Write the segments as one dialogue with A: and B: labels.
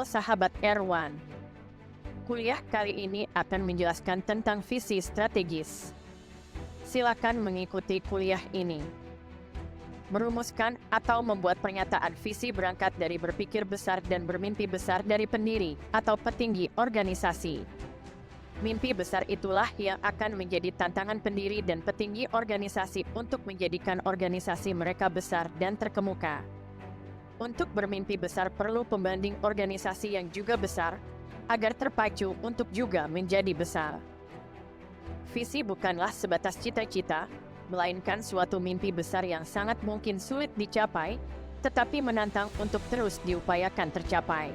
A: Halo sahabat Erwan. Kuliah kali ini akan menjelaskan tentang visi strategis. Silakan mengikuti kuliah ini. Merumuskan atau membuat pernyataan visi berangkat dari berpikir besar dan bermimpi besar dari pendiri atau petinggi organisasi. Mimpi besar itulah yang akan menjadi tantangan pendiri dan petinggi organisasi untuk menjadikan organisasi mereka besar dan terkemuka. Untuk bermimpi besar perlu pembanding organisasi yang juga besar, agar terpacu untuk juga menjadi besar. Visi bukanlah sebatas cita-cita, melainkan suatu mimpi besar yang sangat mungkin sulit dicapai, tetapi menantang untuk terus diupayakan tercapai.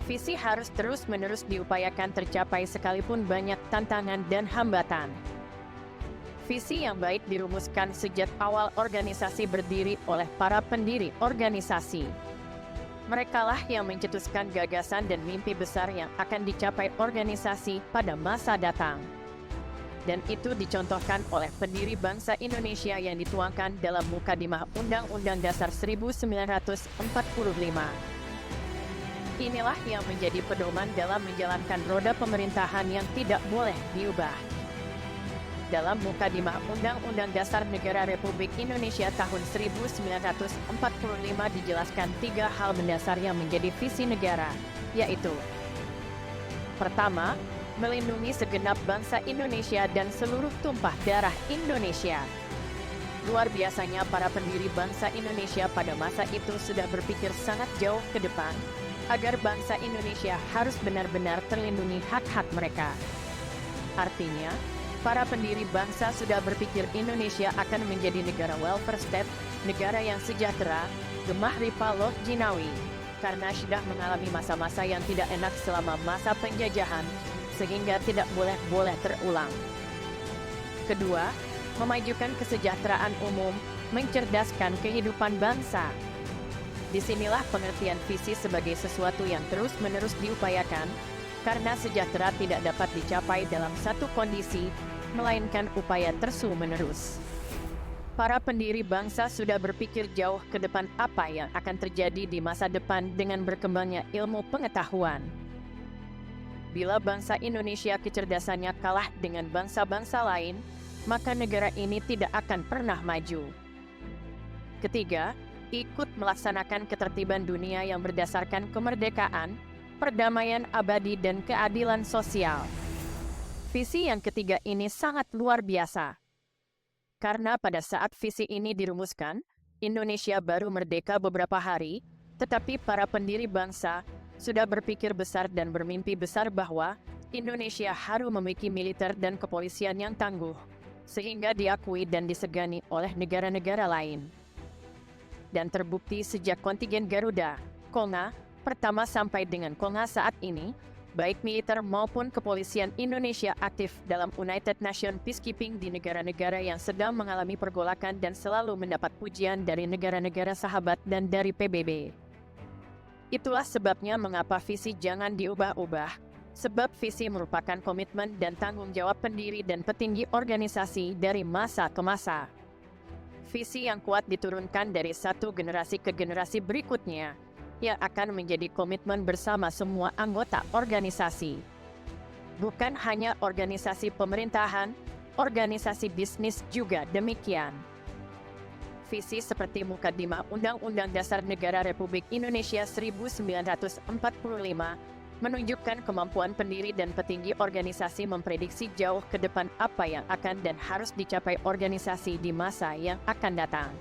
A: Visi harus terus-menerus diupayakan tercapai sekalipun banyak tantangan dan hambatan. Visi yang baik dirumuskan sejak awal organisasi berdiri oleh para pendiri organisasi. Merekalah yang mencetuskan gagasan dan mimpi besar yang akan dicapai organisasi pada masa datang. Dan itu dicontohkan oleh pendiri bangsa Indonesia yang dituangkan dalam Mukadimah Undang-Undang Dasar 1945. Inilah yang menjadi pedoman dalam menjalankan roda pemerintahan yang tidak boleh diubah. Dalam Mukadimah Undang-Undang Dasar Negara Republik Indonesia tahun 1945 dijelaskan 3 hal mendasar yang menjadi visi negara, yaitu: pertama, melindungi segenap bangsa Indonesia dan seluruh tumpah darah Indonesia. Luar biasanya para pendiri bangsa Indonesia pada masa itu sudah berpikir sangat jauh ke depan, agar bangsa Indonesia harus benar-benar terlindungi hak-hak mereka. Artinya, para pendiri bangsa sudah berpikir Indonesia akan menjadi negara welfare state, negara yang sejahtera, gemah ripa loh jinawi, karena sudah mengalami masa-masa yang tidak enak selama masa penjajahan, sehingga tidak boleh terulang. Kedua, memajukan kesejahteraan umum, mencerdaskan kehidupan bangsa. Disinilah pengertian visi sebagai sesuatu yang terus-menerus diupayakan, karena sejahtera tidak dapat dicapai dalam satu kondisi, melainkan upaya terus-menerus. Para pendiri bangsa sudah berpikir jauh ke depan apa yang akan terjadi di masa depan dengan berkembangnya ilmu pengetahuan. Bila bangsa Indonesia kecerdasannya kalah dengan bangsa-bangsa lain, maka negara ini tidak akan pernah maju. Ketiga, ikut melaksanakan ketertiban dunia yang berdasarkan kemerdekaan, perdamaian abadi dan keadilan sosial. Visi yang ketiga ini sangat luar biasa. Karena pada saat visi ini dirumuskan, Indonesia baru merdeka beberapa hari, tetapi para pendiri bangsa sudah berpikir besar dan bermimpi besar bahwa Indonesia harus memiliki militer dan kepolisian yang tangguh, sehingga diakui dan disegani oleh negara-negara lain. Dan terbukti sejak kontingen Garuda, Konga, pertama sampai dengan Konga saat ini, baik militer maupun kepolisian Indonesia aktif dalam United Nations Peacekeeping di negara-negara yang sedang mengalami pergolakan dan selalu mendapat pujian dari negara-negara sahabat dan dari PBB. Itulah sebabnya mengapa visi jangan diubah-ubah, sebab visi merupakan komitmen dan tanggung jawab pendiri dan petinggi organisasi dari masa ke masa. Visi yang kuat diturunkan dari satu generasi ke generasi berikutnya, yang akan menjadi komitmen bersama semua anggota organisasi. Bukan hanya organisasi pemerintahan, organisasi bisnis juga demikian. Visi seperti Mukadimah Undang-Undang Dasar Negara Republik Indonesia 1945 menunjukkan kemampuan pendiri dan petinggi organisasi memprediksi jauh ke depan apa yang akan dan harus dicapai organisasi di masa yang akan datang.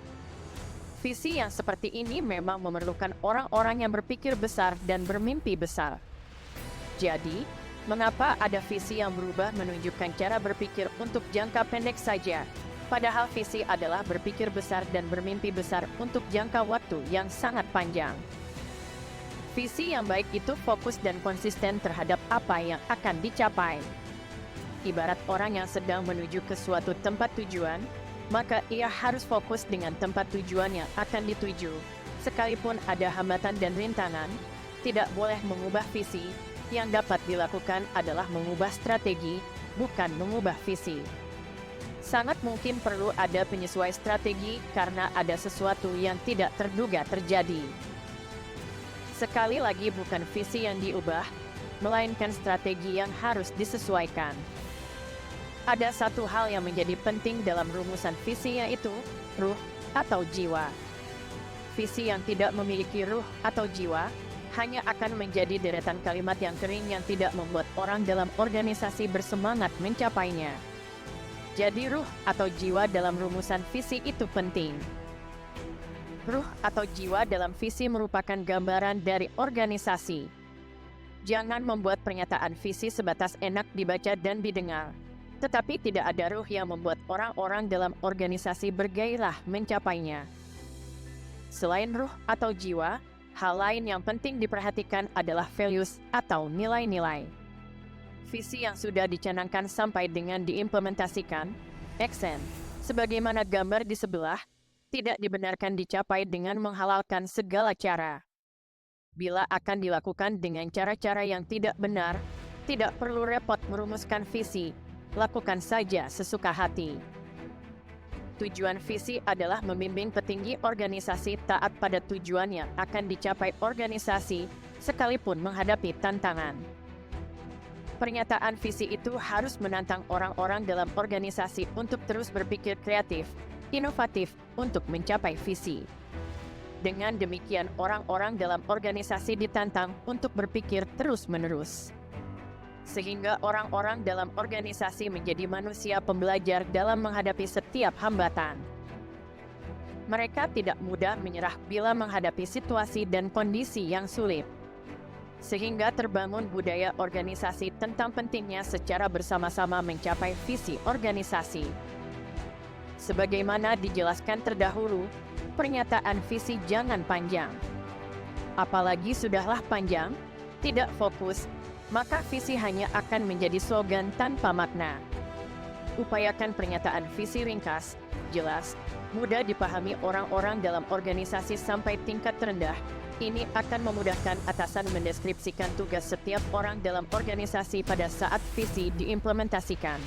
A: Visi yang seperti ini memang memerlukan orang-orang yang berpikir besar dan bermimpi besar. Jadi, mengapa ada visi yang berubah menunjukkan cara berpikir untuk jangka pendek saja, padahal visi adalah berpikir besar dan bermimpi besar untuk jangka waktu yang sangat panjang. Visi yang baik itu fokus dan konsisten terhadap apa yang akan dicapai. Ibarat orang yang sedang menuju ke suatu tempat tujuan, maka ia harus fokus dengan tempat tujuan yang akan dituju. Sekalipun ada hambatan dan rintangan, tidak boleh mengubah visi. Yang dapat dilakukan adalah mengubah strategi, bukan mengubah visi. Sangat mungkin perlu ada penyesuaian strategi karena ada sesuatu yang tidak terduga terjadi. Sekali lagi bukan visi yang diubah, melainkan strategi yang harus disesuaikan. Ada satu hal yang menjadi penting dalam rumusan visi, yaitu ruh atau jiwa. Visi yang tidak memiliki ruh atau jiwa hanya akan menjadi deretan kalimat yang kering yang tidak membuat orang dalam organisasi bersemangat mencapainya. Jadi ruh atau jiwa dalam rumusan visi itu penting. Ruh atau jiwa dalam visi merupakan gambaran dari organisasi. Jangan membuat pernyataan visi sebatas enak dibaca dan didengar, tetapi tidak ada ruh yang membuat orang-orang dalam organisasi bergairah mencapainya. Selain ruh atau jiwa, hal lain yang penting diperhatikan adalah values atau nilai-nilai. Visi yang sudah dicanangkan sampai dengan diimplementasikan, action, sebagaimana gambar di sebelah, tidak dibenarkan dicapai dengan menghalalkan segala cara. Bila akan dilakukan dengan cara-cara yang tidak benar, tidak perlu repot merumuskan visi, lakukan saja sesuka hati. Tujuan visi adalah membimbing petinggi organisasi taat pada tujuan yang akan dicapai organisasi, sekalipun menghadapi tantangan. Pernyataan visi itu harus menantang orang-orang dalam organisasi untuk terus berpikir kreatif, inovatif untuk mencapai visi. Dengan demikian, orang-orang dalam organisasi ditantang untuk berpikir terus-menerus. Sehingga orang-orang dalam organisasi menjadi manusia pembelajar dalam menghadapi setiap hambatan. Mereka tidak mudah menyerah bila menghadapi situasi dan kondisi yang sulit. Sehingga terbangun budaya organisasi tentang pentingnya secara bersama-sama mencapai visi organisasi. Sebagaimana dijelaskan terdahulu, pernyataan visi jangan panjang. Apalagi sudahlah panjang, tidak fokus, maka visi hanya akan menjadi slogan tanpa makna. Upayakan pernyataan visi ringkas, jelas, mudah dipahami orang-orang dalam organisasi sampai tingkat terendah. Ini akan memudahkan atasan mendeskripsikan tugas setiap orang dalam organisasi pada saat visi diimplementasikan.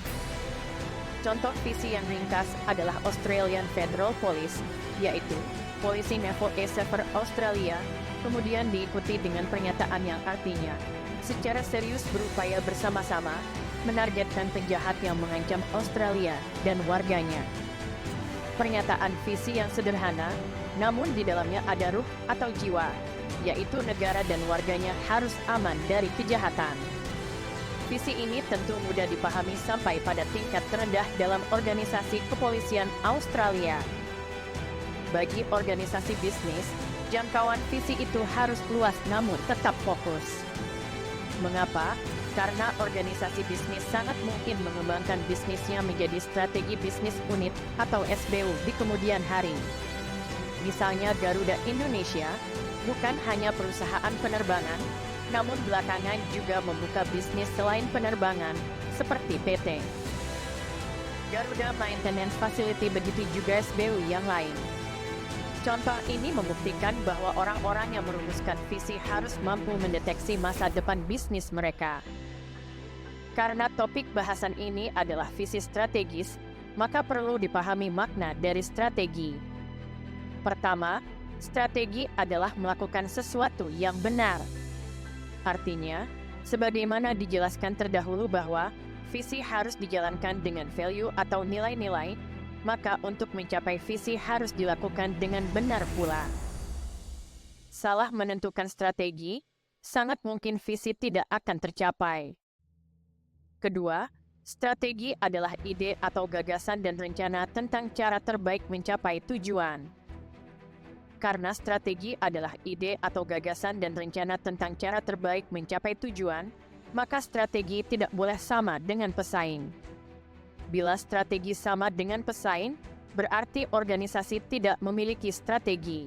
A: Contoh visi yang ringkas adalah Australian Federal Police, yaitu Polisi Naval Reserve Australia, kemudian diikuti dengan pernyataan yang artinya secara serius berupaya bersama-sama menargetkan penjahat yang mengancam Australia dan warganya. Pernyataan visi yang sederhana, namun di dalamnya ada ruh atau jiwa, yaitu negara dan warganya harus aman dari kejahatan. Visi ini tentu mudah dipahami sampai pada tingkat terendah dalam organisasi kepolisian Australia. Bagi organisasi bisnis, jangkauan visi itu harus luas namun tetap fokus. Mengapa? Karena organisasi bisnis sangat mungkin mengembangkan bisnisnya menjadi strategi bisnis unit atau SBU di kemudian hari. Misalnya Garuda Indonesia, bukan hanya perusahaan penerbangan, namun belakangan juga membuka bisnis selain penerbangan, seperti PT Garuda Maintenance Facility, begitu juga SBU yang lain. Contoh ini membuktikan bahwa orang-orang yang merumuskan visi harus mampu mendeteksi masa depan bisnis mereka. Karena topik bahasan ini adalah visi strategis, maka perlu dipahami makna dari strategi. Pertama, strategi adalah melakukan sesuatu yang benar. Artinya, sebagaimana dijelaskan terdahulu bahwa visi harus dijalankan dengan value atau nilai-nilai, maka untuk mencapai visi harus dilakukan dengan benar pula. Salah menentukan strategi, sangat mungkin visi tidak akan tercapai. Kedua, strategi adalah ide atau gagasan dan rencana tentang cara terbaik mencapai tujuan. Karena strategi adalah ide atau gagasan dan rencana tentang cara terbaik mencapai tujuan, maka strategi tidak boleh sama dengan pesaing. Bila strategi sama dengan pesaing, berarti organisasi tidak memiliki strategi.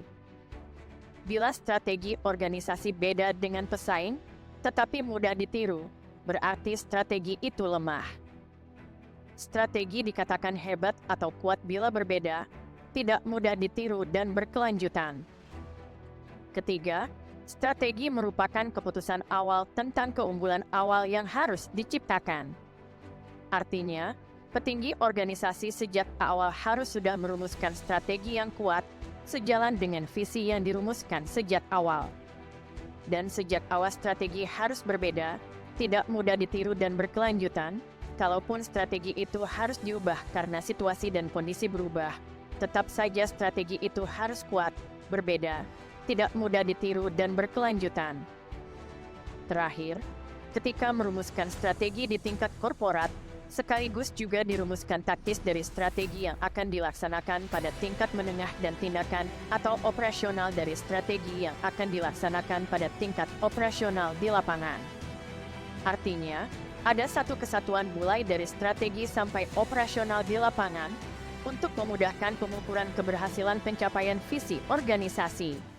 A: Bila strategi organisasi beda dengan pesaing, tetapi mudah ditiru, berarti strategi itu lemah. Strategi dikatakan hebat atau kuat bila berbeda, tidak mudah ditiru dan berkelanjutan. Ketiga, strategi merupakan keputusan awal tentang keunggulan awal yang harus diciptakan. Artinya, petinggi organisasi sejak awal harus sudah merumuskan strategi yang kuat, sejalan dengan visi yang dirumuskan sejak awal. Dan sejak awal strategi harus berbeda, tidak mudah ditiru dan berkelanjutan. Kalaupun strategi itu harus diubah karena situasi dan kondisi berubah, tetap saja strategi itu harus kuat, berbeda, tidak mudah ditiru dan berkelanjutan. Terakhir, ketika merumuskan strategi di tingkat korporat, sekaligus juga dirumuskan taktis dari strategi yang akan dilaksanakan pada tingkat menengah dan tindakan atau operasional dari strategi yang akan dilaksanakan pada tingkat operasional di lapangan. Artinya, ada satu kesatuan mulai dari strategi sampai operasional di lapangan untuk memudahkan pengukuran keberhasilan pencapaian visi organisasi.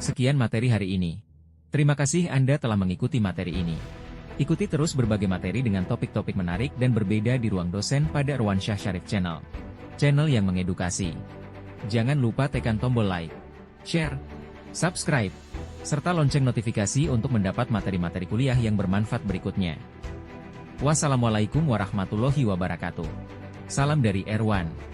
B: Sekian materi hari ini. Terima kasih Anda telah mengikuti materi ini. Ikuti terus berbagai materi dengan topik-topik menarik dan berbeda di Ruang Dosen pada Irwansyah Syarif Channel. Channel yang mengedukasi. Jangan lupa tekan tombol like, share, subscribe, serta lonceng notifikasi untuk mendapat materi-materi kuliah yang bermanfaat berikutnya. Wassalamualaikum warahmatullahi wabarakatuh. Salam dari Erwan.